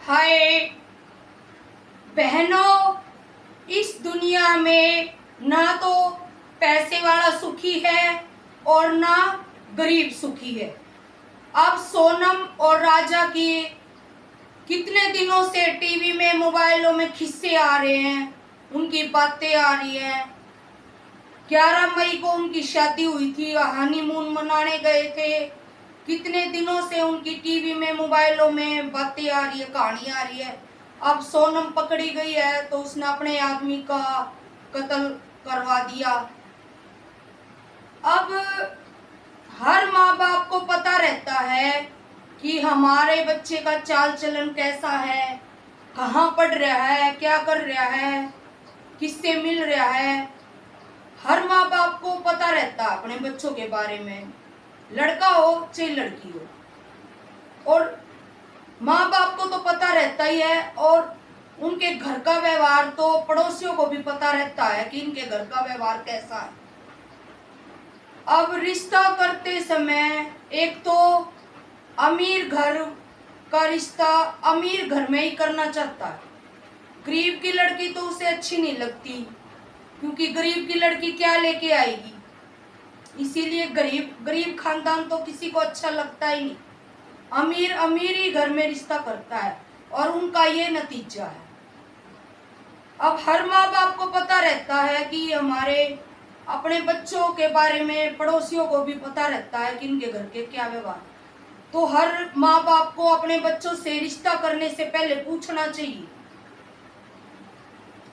हाय बहनों, इस दुनिया में ना तो पैसे वाला सुखी है और ना गरीब सुखी है। अब सोनम और राजा की कितने दिनों से टीवी में मोबाइलों में किस्से आ रहे हैं, उनकी बातें आ रही हैं। 11 मई को उनकी शादी हुई थी, हनीमून मनाने गए थे। कितने दिनों से उनकी टीवी में मोबाइलों में बातें आ रही है, कहानी आ रही है। अब सोनम पकड़ी गई है तो उसने अपने आदमी का कत्ल करवा दिया। अब हर माँ बाप को पता रहता है कि हमारे बच्चे का चाल चलन कैसा है, कहाँ पढ़ रहा है, क्या कर रहा है, किससे मिल रहा है। हर माँ बाप को पता रहता है अपने बच्चों के बारे में, लड़का हो चाहे लड़की हो। और माँ बाप को तो पता रहता ही है, और उनके घर का व्यवहार तो पड़ोसियों को भी पता रहता है कि इनके घर का व्यवहार कैसा है। अब रिश्ता करते समय एक तो अमीर घर का रिश्ता अमीर घर में ही करना चाहता है। गरीब की लड़की तो उसे अच्छी नहीं लगती, क्योंकि गरीब की लड़की क्या लेके आएगी। इसीलिए गरीब खानदान तो किसी को अच्छा लगता ही नहीं। अमीर ही घर में रिश्ता करता है और उनका ये नतीजा है। अब हर माँ बाप को पता रहता है कि हमारे अपने बच्चों के बारे में पड़ोसियों को भी पता रहता है कि इनके घर के क्या व्यवहार। तो हर माँ बाप को अपने बच्चों से रिश्ता करने से पहले पूछना चाहिए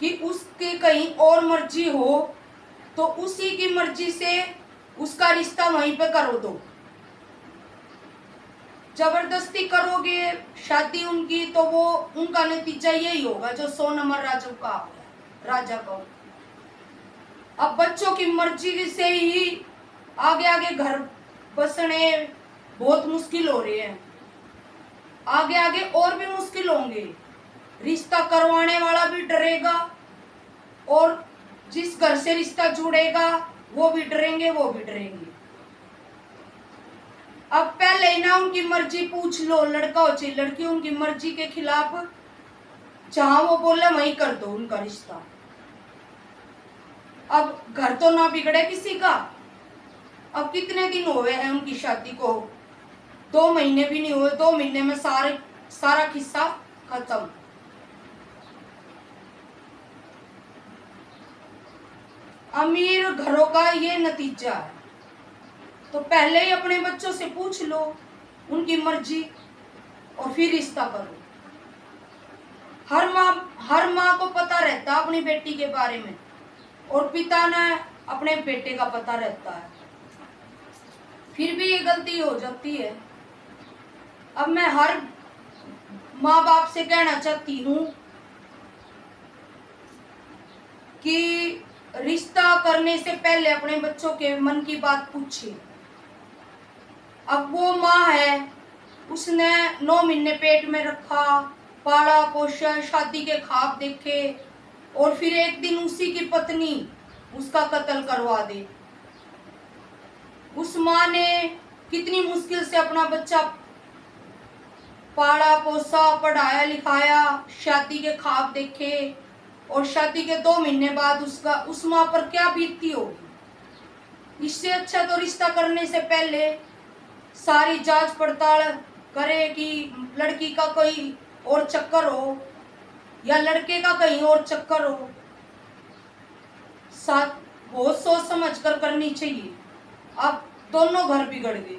कि उसकी कहीं और मर्जी हो तो उसी की मर्जी से उसका रिश्ता वहीं पे करो दो। जबरदस्ती करोगे शादी उनकी तो वो उनका नतीजा यही होगा जो सोनम और राजा का। अब बच्चों की मर्जी से ही आगे आगे घर बसने बहुत मुश्किल हो रहे हैं, आगे आगे और भी मुश्किल होंगे। रिश्ता करवाने वाला भी डरेगा और जिस घर से रिश्ता जुड़ेगा वो भी डरेंगे। अब पहले ही ना उनकी मर्जी पूछ लो, लड़का हो चाहे लड़की, उनकी मर्जी के खिलाफ जहां वो बोले वहीं कर दो उनका रिश्ता। अब घर तो ना बिगड़े किसी का। अब कितने दिन हुए हैं उनकी शादी को? 2 महीने भी नहीं हुए। 2 महीने में सारा किस्सा खत्म। अमीर घरों का ये नतीजा है। तो पहले ही अपने बच्चों से पूछ लो उनकी मर्जी और फिर रिश्ता करो। हर माँ को पता रहता है अपनी बेटी के बारे में, और पिता ने अपने बेटे का पता रहता है, फिर भी ये गलती हो जाती है। अब मैं हर माँ बाप से कहना चाहती हूँ कि रिश्ता करने से पहले अपने बच्चों के मन की बात पूछिए। अब वो माँ है, उसने 9 महीने पेट में रखा, पाला पोषा, शादी के ख्वाब देखे, और फिर एक दिन उसी की पत्नी उसका कत्ल करवा दे। उस माँ ने कितनी मुश्किल से अपना बच्चा पाला पोसा, पढ़ाया लिखाया, शादी के ख्वाब देखे, और शादी के 2 महीने बाद उस माँ पर क्या बीतती होगी। इससे अच्छा तो रिश्ता करने से पहले सारी जांच पड़ताल करे कि लड़की का कोई और चक्कर हो या लड़के का कहीं और चक्कर हो। साथ बहुत सोच समझ कर करनी चाहिए। अब दोनों घर बिगड़ गए,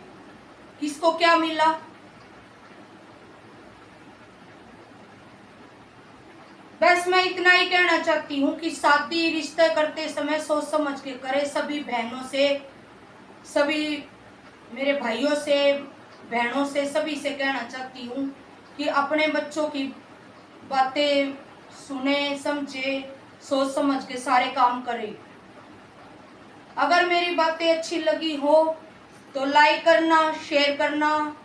किसको क्या मिला। बस मैं इतना ही कहना चाहती हूँ कि शादी रिश्ते करते समय सोच समझ के करें। सभी बहनों से, सभी मेरे भाइयों से, बहनों से, सभी से कहना चाहती हूँ कि अपने बच्चों की बातें सुने, समझे, सोच समझ के सारे काम करें। अगर मेरी बातें अच्छी लगी हो तो लाइक करना, शेयर करना,